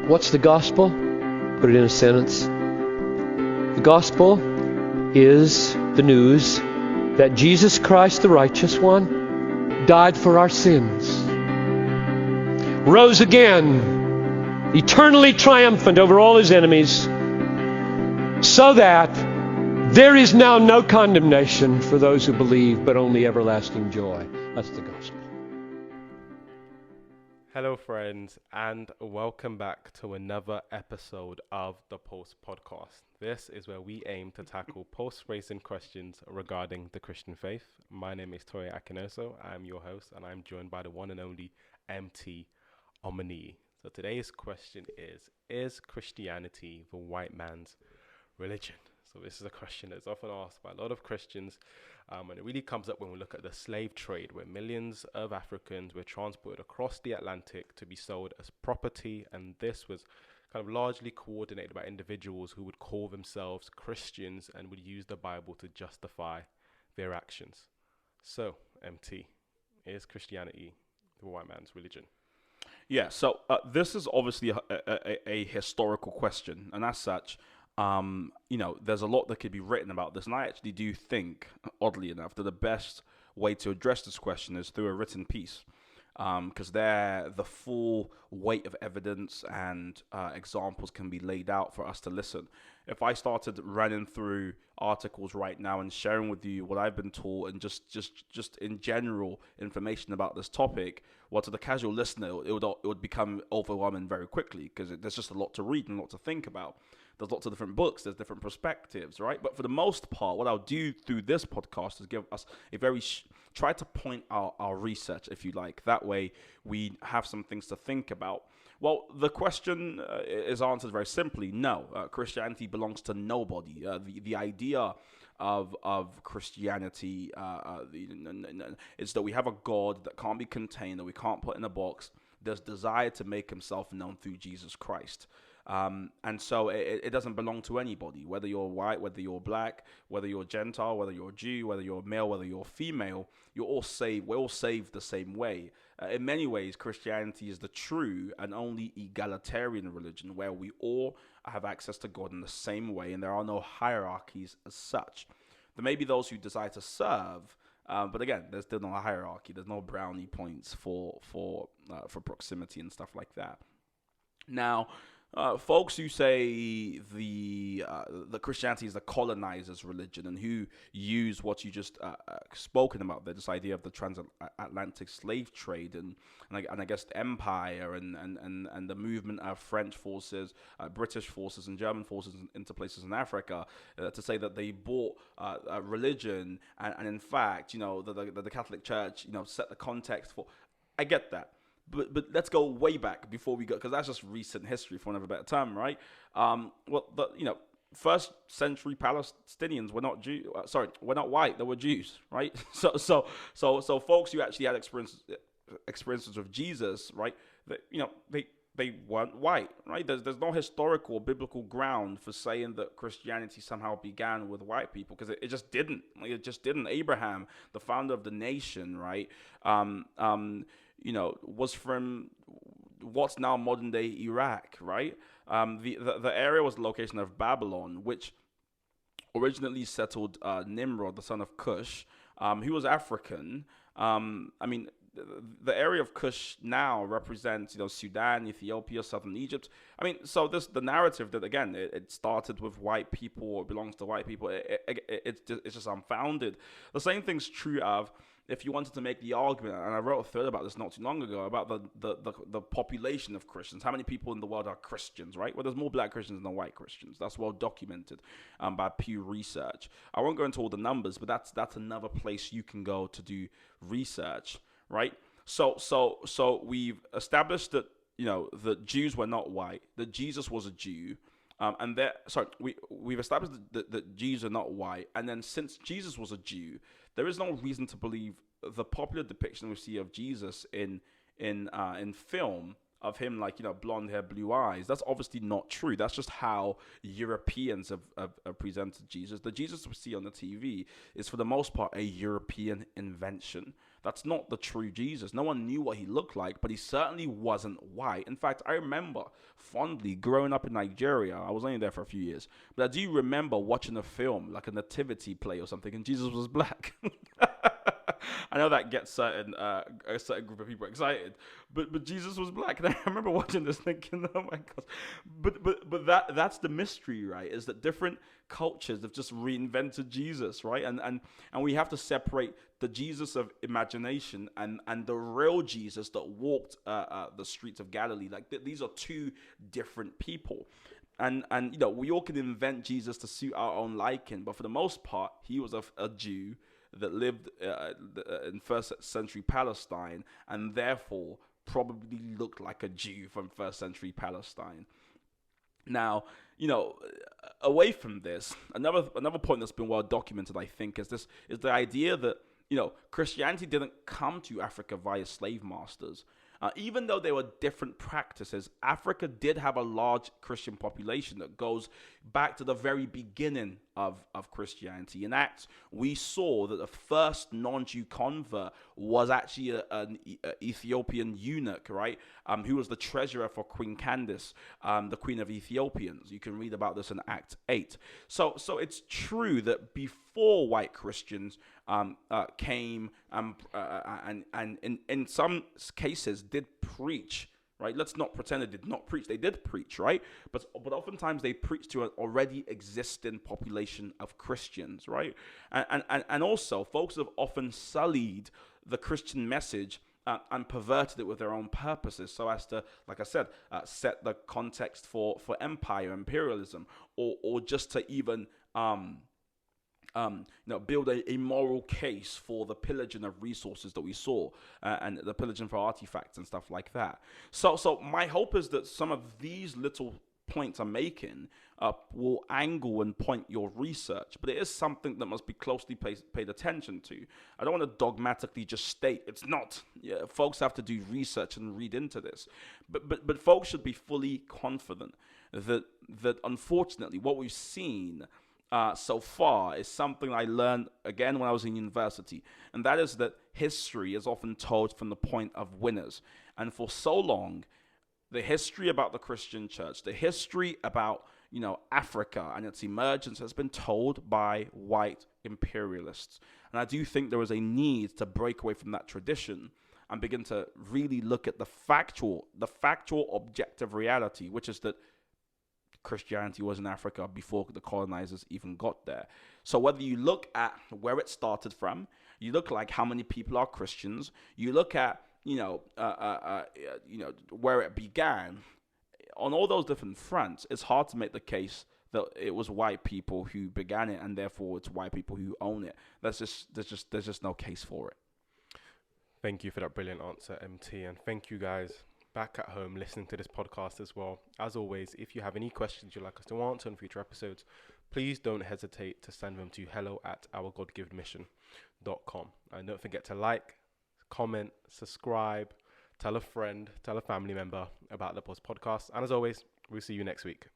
What's the gospel? Put it in a sentence. The gospel is the news that Jesus Christ, the righteous one, died for our sins, rose again, eternally triumphant over all his enemies, so that there is now no condemnation for those who believe, but only everlasting joy. That's the gospel. Hello, friends, and welcome back to another episode of the Post Podcast. This is where we aim to tackle post-racing questions regarding the Christian faith. My name is Toye Akinoso. I'm your host, and I'm joined by the one and only MT Omani. So today's question is Christianity the white man's religion? So this is a question that's often asked by a lot of Christians, and it really comes up when we look at the slave trade, where millions of Africans were transported across the Atlantic to be sold as property, and this was kind of largely coordinated by individuals who would call themselves Christians and would use the Bible to justify their actions. So, MT, is Christianity the white man's religion? Yeah, so this is obviously a historical question, and as such, there's a lot that could be written about this, and I actually do think, oddly enough, that the best way to address this question is through a written piece, because there the full weight of evidence and examples can be laid out for us to listen. If I started running through articles right now and sharing with you what I've been taught and just in general information about this topic, well, to the casual listener, it would become overwhelming very quickly, because there's just a lot to read and a lot to think about. There's lots of different books, there's different perspectives, right? But for the most part, what I'll do through this podcast is give us a very, try to point out our research, if you like. That way, we have some things to think about. Well, the question is answered very simply. No, Christianity belongs to nobody. The idea of Christianity is that we have a God that can't be contained, that we can't put in a box. There's desire to make himself known through Jesus Christ. And so it doesn't belong to anybody, whether you're white, whether you're black, whether you're Gentile, whether you're Jew, whether you're male, whether you're female. You're all saved. We're all saved the same way. In many ways, Christianity is the true and only egalitarian religion where we all have access to God in the same way, and there are no hierarchies as such. There may be those who desire to serve, but again, there's still no hierarchy. There's no brownie points for proximity and stuff like that. Now, folks who say the Christianity is the colonizer's religion and who use what you just spoken about, this idea of the transatlantic slave trade and I guess the empire and the movement of French forces, British forces, and German forces into places in Africa, to say that they bought religion and in fact, the Catholic Church, set the context for. I get that. But let's go way back before we go, because that's just recent history, for want of a better term, right? First century Palestinians were not were not white; they were Jews, right? So folks who actually had experiences with Jesus, right? They weren't white, right? There's no historical or biblical ground for saying that Christianity somehow began with white people, because it just didn't. It just didn't. Abraham, the founder of the nation, right? Was from what's now modern day Iraq, right? The area was the location of Babylon, which originally settled Nimrod, the son of Cush, who was African. The area of Cush now represents, Sudan, Ethiopia, southern Egypt. So the narrative that, again, it started with white people or belongs to white people, it's just unfounded. The same thing's true of, if you wanted to make the argument, and I wrote a thread about this not too long ago, about the population of Christians. How many people in the world are Christians, right? Well, there's more black Christians than white Christians. That's well documented by Pew Research. I won't go into all the numbers, but that's another place you can go to do research, right? So we've established that, that Jews were not white, that Jesus was a Jew, we've established that Jews are not white, and then since Jesus was a Jew, there is no reason to believe the popular depiction we see of Jesus in film of him, like, blonde hair, blue eyes. That's obviously not true. That's just how Europeans have presented Jesus. The Jesus we see on the TV is, for the most part, a European invention. That's not the true Jesus. No one knew what he looked like, but he certainly wasn't white. In fact, I remember fondly growing up in Nigeria. I was only there for a few years, but I do remember watching a film, like a nativity play or something, and Jesus was black. I know that gets a certain group of people excited, but Jesus was black, and I remember watching this thinking, oh my gosh. But that's the mystery, right? Is that different cultures have just reinvented Jesus, right? And we have to separate the Jesus of imagination and the real Jesus that walked the streets of Galilee. Like these are two different people. And we all can invent Jesus to suit our own liking, but for the most part, he was a Jew that lived in first century Palestine, and therefore probably looked like a Jew from first century Palestine. Now, away from this, another point that's been well documented, I think, is the idea that Christianity didn't come to Africa via slave masters. Even though there were different practices, Africa did have a large Christian population that goes back to the very beginning of Christianity. In Acts, we saw that the first non-Jew convert was actually an Ethiopian eunuch, right? Who was the treasurer for Queen Candace, the Queen of Ethiopians. You can read about this in Acts 8. So it's true that before white Christians came and in some cases did preach, right? Let's not pretend they did not preach. They did preach, right? But oftentimes they preached to an already existing population of Christians, right? And also, folks have often sullied the Christian message and perverted it with their own purposes, so as to, like I said, set the context for empire, imperialism, or just to even build a moral case for the pillaging of resources that we saw, and the pillaging for artifacts and stuff like that. So my hope is that some of these little points I'm making will angle and point your research, but it is something that must be closely paid attention to. I don't want to dogmatically just state it's not. Yeah, folks have to do research and read into this, but folks should be fully confident that unfortunately what we've seen so far is something I learned again when I was in university, and that is that history is often told from the point of winners. And for so long, the history about the Christian church, the history about Africa and its emergence has been told by white imperialists. And I do think there is a need to break away from that tradition and begin to really look at the factual objective reality, which is that Christianity was in Africa before the colonizers even got there. So whether you look at where it started from, you look like how many people are Christians, you look at where it began, on all those different fronts, it's hard to make the case that it was white people who began it, and therefore it's white people who own it. There's just no case for it. Thank you for that brilliant answer, MT, and thank you guys back at home listening to this podcast as well. As always, if you have any questions you'd like us to answer in future episodes, please don't hesitate to send them to hello@ourgodgivenmission.com. And don't forget to like, comment, subscribe, tell a friend, tell a family member about the Post Podcast. And as always, we'll see you next week.